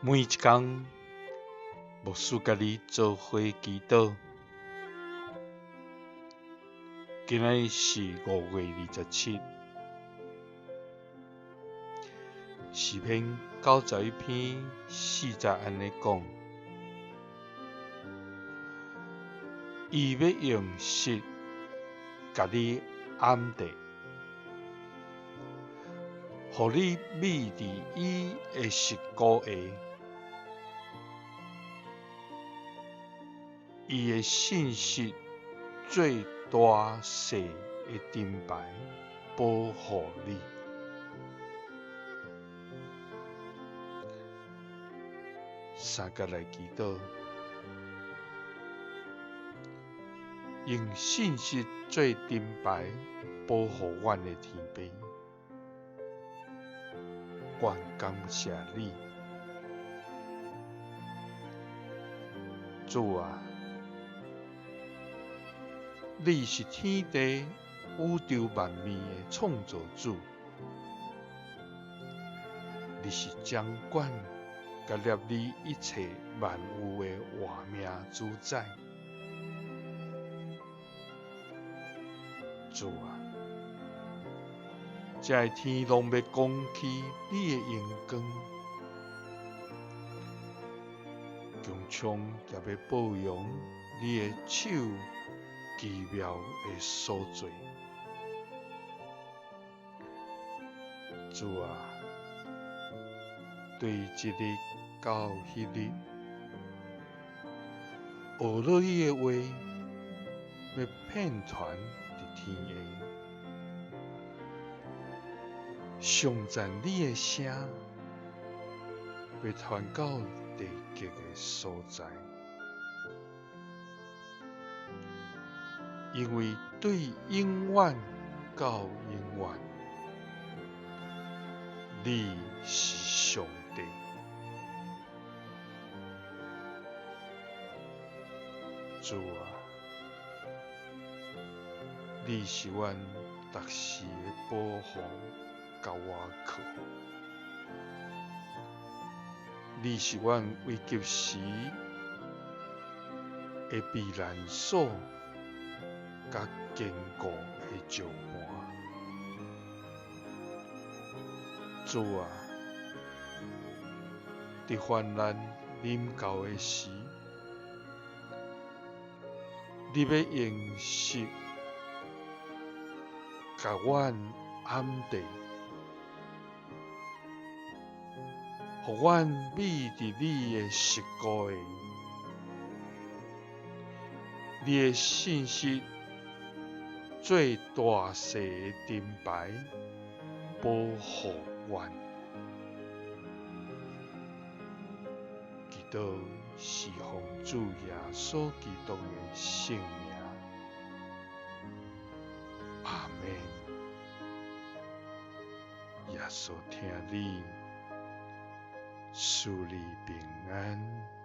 每一天，牧师甲你做伙祈祷。今仔是5月27，诗篇91篇40安尼讲：伊要用石甲你安定，互你秘伫伊的石膏下。伊的信息最大细的灯牌保护你。三甲来祈祷，用信息做灯牌保护阮的天父。愿感谢你，主啊！你是天地宇宙万物的创造主，你是掌管甲立你一切万有的活命主宰。主啊，这天拢要光起你的阳光，强冲也要保养你的手。奇妙的所在，主啊，对这日到迄日，学落你的话，要遍传伫天下，上赞你的声，要传到地极的所在。因为对永远到永远，你是上帝。主啊，你是阮逐时的保护甲我靠，你是阮危急时的避难所。甲坚固的石盘，主啊，伫患难临到的时，你要用石甲阮安定，互阮秘伫你的石膏下，你的信息。最大细的灯牌保护阮，祈祷是奉主耶稣基督的圣名，阿门。耶稣听你，赐你平安。